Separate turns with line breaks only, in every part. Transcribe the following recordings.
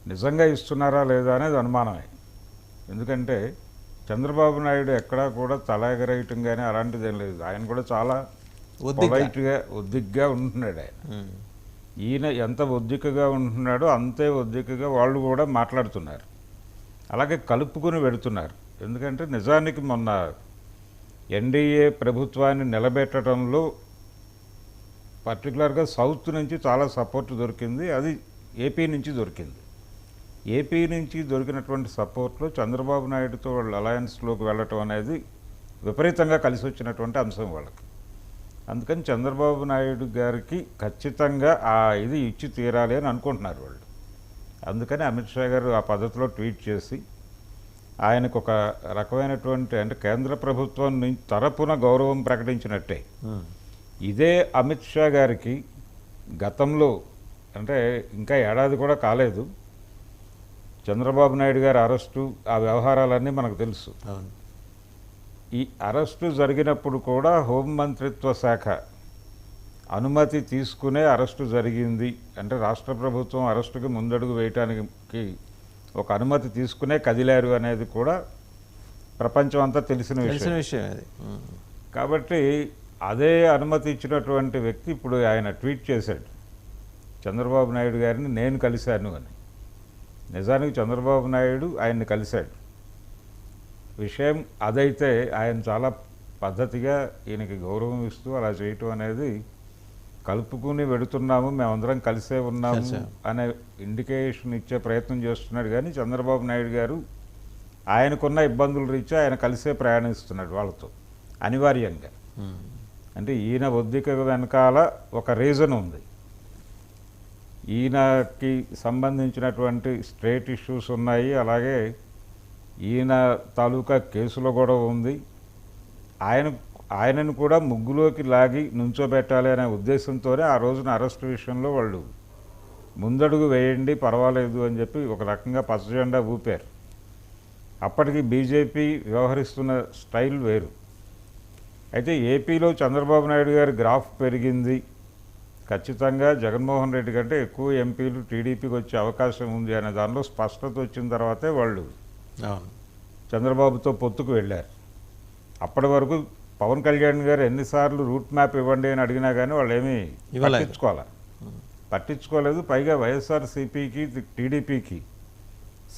నిజంగా ఇస్తున్నారా లేదా అనేది అనుమానమే. ఎందుకంటే చంద్రబాబు నాయుడు ఎక్కడా కూడా తల ఎగరేయటం కానీ అలాంటిది ఏం లేదు. ఆయన కూడా చాలా పొలైట్గా ఒద్దిగ్గా ఉంటున్నాడు ఆయన. ఈయన ఎంత ఒద్దికగా ఉంటున్నాడో అంతే ఒద్దికగా వాళ్ళు కూడా మాట్లాడుతున్నారు. అలాగే కలుపుకుని వెడుతున్నారు. ఎందుకంటే నిజానికి మొన్న ఎన్డీఏ ప్రభుత్వాన్ని నిలబెట్టడంలో పర్టికులర్గా సౌత్ నుంచి చాలా సపోర్ట్ దొరికింది. అది ఏపీ నుంచి దొరికింది. ఏపీ నుంచి దొరికినటువంటి సపోర్ట్లో చంద్రబాబు నాయుడుతో వాళ్ళు అలయన్స్లోకి వెళ్ళటం అనేది విపరీతంగా కలిసి వచ్చినటువంటి అంశం వాళ్ళకి. అందుకని చంద్రబాబు నాయుడు గారికి ఖచ్చితంగా ఆ ఇది ఇచ్చి తీరాలి అని అనుకుంటున్నారు వాళ్ళు. అందుకని అమిత్ షా గారు ఆ పద్ధతిలో ట్వీట్ చేసి ఆయనకు ఒక రకమైనటువంటి అంటే కేంద్ర ప్రభుత్వం నుంచి తరపున గౌరవం ప్రకటించినట్టే. ఇదే అమిత్ షా గారికి గతంలో అంటే ఇంకా ఏడాది కూడా కాలేదు చంద్రబాబు నాయుడు గారి అరెస్టు ఆ వ్యవహారాలన్నీ మనకు తెలుసు. ఈ అరెస్టు జరిగినప్పుడు కూడా హోంమంత్రిత్వ శాఖ అనుమతి తీసుకునే అరెస్టు జరిగింది. అంటే రాష్ట్ర ప్రభుత్వం అరెస్టుకి ముందడుగు వేయటానికి ఒక అనుమతి తీసుకునే కదిలారు అనేది కూడా ప్రపంచం అంతా తెలిసిన విషయం
అది.
కాబట్టి అదే అనుమతి ఇచ్చినటువంటి వ్యక్తి ఇప్పుడు ఆయన ట్వీట్ చేశాడు చంద్రబాబు నాయుడు గారిని నేను కలిశాను అని. నిజానికి చంద్రబాబు నాయుడు ఆయన్ని కలిశాడు. విషయం అదైతే ఆయన చాలా పద్ధతిగా ఈయనకి గౌరవం ఇస్తూ అలా చేయటం అనేది కలుపుకుని వెడుతున్నాము, మేమందరం కలిసే ఉన్నాము అనే ఇండికేషన్ ఇచ్చే ప్రయత్నం చేస్తున్నాడు. కానీ చంద్రబాబు నాయుడు గారు ఆయనకున్న ఇబ్బందులు రీత్యా ఆయన కలిసే ప్రయాణిస్తున్నాడు వాళ్ళతో అనివార్యంగా. అంటే ఈయన ఒద్దిక వెనకాల ఒక రీజన్ ఉంది. ఈయనకి సంబంధించినటువంటి స్ట్రేట్ ఇష్యూస్ ఉన్నాయి. అలాగే ఈయన తాలూకా కేసులో కూడా ఉంది. ఆయనను కూడా ముగ్గులోకి లాగి నుంచోబెట్టాలి అనే ఉద్దేశంతోనే ఆ రోజున అరెస్టు విషయంలో వాళ్ళు ముందడుగు వేయండి పర్వాలేదు అని చెప్పి ఒక రకంగా పచ్చజెండా ఊపారు. అప్పటికి బీజేపీ వ్యవహరిస్తున్న స్టైల్ వేరు. అయితే ఏపీలో చంద్రబాబు నాయుడు గారి గ్రాఫ్ పెరిగింది. ఖచ్చితంగా జగన్మోహన్ రెడ్డి కంటే ఎక్కువ ఎంపీలు టీడీపీకి వచ్చే అవకాశం ఉంది అనే దానిలో స్పష్టత వచ్చిన తర్వాతే వాళ్ళు చంద్రబాబుతో పొత్తుకు వెళ్ళారు. అప్పటి వరకు పవన్ కళ్యాణ్ గారు ఎన్నిసార్లు రూట్ మ్యాప్ ఇవ్వండి అని అడిగినా కానీ వాళ్ళు ఏమీ పట్టించుకోలేదు. పైగా వైఎస్ఆర్సీపీకి టీడీపీకి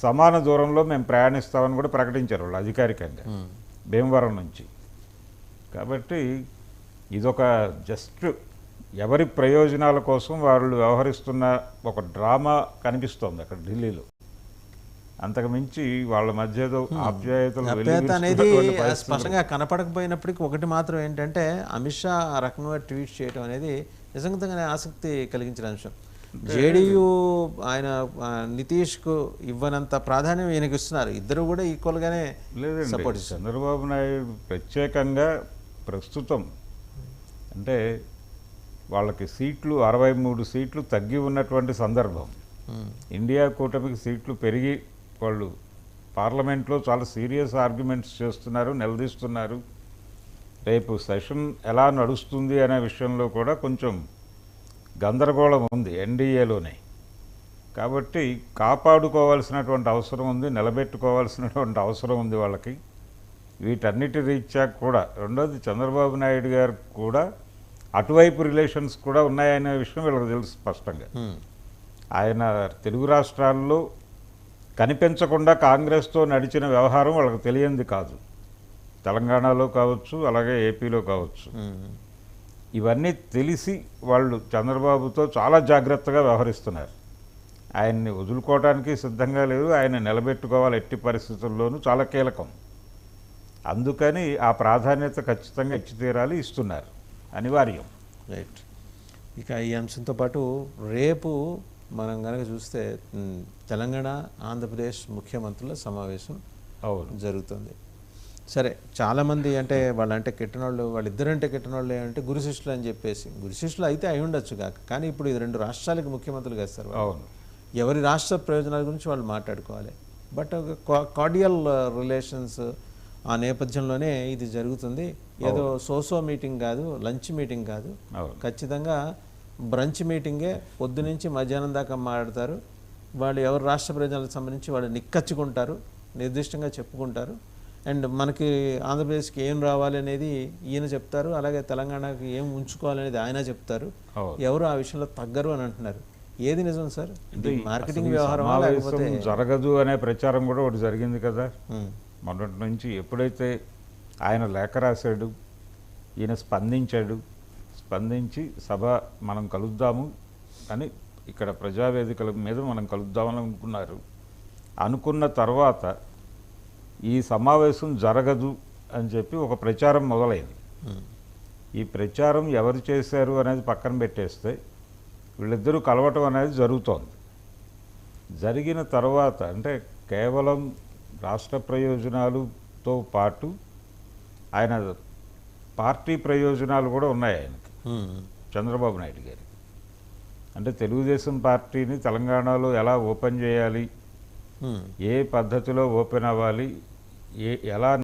సమాన దూరంలో మేము ప్రయాణిస్తామని కూడా ప్రకటించారు వాళ్ళు అధికారికంగా భీమవరం నుంచి. కాబట్టి ఇదొక జస్ట్ ఎవరి ప్రయోజనాల కోసం వాళ్ళు వ్యవహరిస్తున్న ఒక డ్రామా కనిపిస్తోంది అక్కడ ఢిల్లీలో. అంతకుమించి వాళ్ళ మధ్య ఆప్యాయతలు
అనేది స్పష్టంగా కనపడకపోయినప్పటికీ ఒకటి మాత్రం ఏంటంటే అమిత్ షా ఆ రకంగా ట్వీట్ చేయడం అనేది నిజంగానే ఆసక్తి కలిగించిన అంశం. జేడీయూ ఆయన నితీష్కు ఇవ్వనంత ప్రాధాన్యం ఈయనకి ఇస్తున్నారు. ఇద్దరు కూడా ఈక్వల్గానే సపోర్ట్ ఇస్తారు.
చంద్రబాబు నాయుడు ప్రత్యేకంగా ప్రస్తుతం అంటే వాళ్ళకి సీట్లు 63 సీట్లు తగ్గి ఉన్నటువంటి సందర్భం. ఇండియా కూటమికి సీట్లు పెరిగి వాళ్ళు పార్లమెంట్లో చాలా సీరియస్ ఆర్గ్యుమెంట్స్ చేస్తున్నారు, నిలదీస్తున్నారు. రేపు సెషన్ ఎలా నడుస్తుంది అనే విషయంలో కూడా కొంచెం గందరగోళం ఉంది ఎన్డీఏలోనే. కాబట్టి కాపాడుకోవాల్సినటువంటి అవసరం ఉంది, నిలబెట్టుకోవాల్సినటువంటి అవసరం ఉంది వాళ్ళకి. వీటన్నిటి రీత్యా కూడా రెండోది చంద్రబాబు నాయుడు గారు కూడా అటువైపు రిలేషన్స్ కూడా ఉన్నాయనే విషయం వీళ్ళకి తెలుసు స్పష్టంగా. ఆయన తెలుగు రాష్ట్రాల్లో కనిపించకుండా కాంగ్రెస్తో నడిచిన వ్యవహారం వాళ్ళకి తెలియంది కాదు. తెలంగాణలో కావచ్చు, అలాగే ఏపీలో కావచ్చు. ఇవన్నీ తెలిసి వాళ్ళు చంద్రబాబుతో చాలా జాగ్రత్తగా వ్యవహరిస్తున్నారు. ఆయన్ని వదులుకోవడానికి సిద్ధంగా లేదు, ఆయన నిలబెట్టుకోవాలి ఎట్టి పరిస్థితుల్లోనూ, చాలా కీలకం. అందుకని ఆ ప్రాధాన్యత ఖచ్చితంగా ఇచ్చి తీరాలి, ఇస్తున్నారు, అనివార్యం.
రైట్. ఇక ఈ అంశంతో పాటు రేపు మనం కనుక చూస్తే తెలంగాణ ఆంధ్రప్రదేశ్ ముఖ్యమంత్రుల సమావేశం జరుగుతుంది. సరే, చాలామంది అంటే వాళ్ళంటే కిట్టనోళ్ళు, వాళ్ళిద్దరంటే కిట్టనోళ్ళు అంటే గురు శిష్యులు అని చెప్పేసి, గురు శిష్యులు అయితే అయి ఉండొచ్చు కాక, కానీ ఇప్పుడు ఇది 2 రాష్ట్రాలకి ముఖ్యమంత్రులు వేస్తారు. ఎవరి రాష్ట్ర ప్రయోజనాల గురించి వాళ్ళు మాట్లాడుకోవాలి. బట్ కార్డియల్ రిలేషన్స్ ఆ నేపథ్యంలోనే ఇది జరుగుతుంది. ఏదో సోసో మీటింగ్ కాదు, లంచ్ మీటింగ్ కాదు, ఖచ్చితంగా బ్రంచ్ మీటింగే. పొద్దునుంచి మధ్యాహ్నం దాకా మాట్లాడతారు. వాళ్ళు ఎవరు రాష్ట్ర ప్రయోజనాలకు సంబంధించి వాళ్ళు నిక్కచ్చుకుంటారు, నిర్దిష్టంగా చెప్పుకుంటారు. అండ్ మనకి ఆంధ్రప్రదేశ్కి ఏం రావాలి అనేది ఈయన చెప్తారు, అలాగే తెలంగాణకి ఏం ఉంచుకోవాలనేది ఆయన చెప్తారు. ఎవరు ఆ విషయంలో తగ్గరు అని అంటున్నారు. ఏది నిజం సార్? ఇది మార్కెటింగ్ వ్యవహారం లేకపోతే
జరగదు అనే ప్రచారం కూడా ఒకటి జరిగింది కదా మొన్నటి నుంచి. ఎప్పుడైతే ఆయన లేఖ రాశాడు, ఈయన స్పందించి సభ మనం కలుద్దాము అని ఇక్కడ ప్రజావేదికల మీద మనం కలుద్దామని అనుకున్న తర్వాత ఈ సమావేశం జరగదు అని చెప్పి ఒక ప్రచారం మొదలైంది. ఈ ప్రచారం ఎవరు చేశారు అనేది పక్కన పెట్టేస్తే వీళ్ళిద్దరూ కలవటం అనేది జరుగుతోంది. జరిగిన తర్వాత అంటే కేవలం రాష్ట్ర ప్రయోజనాలతో పాటు ఆయన పార్టీ ప్రయోజనాలు కూడా ఉన్నాయి ఆయనకి, చంద్రబాబు నాయుడు గారికి. అంటే తెలుగుదేశం పార్టీని తెలంగాణలో ఎలా ఓపెన్ చేయాలి, ఏ పద్ధతిలో ఓపెన్ అవ్వాలి, ఎలా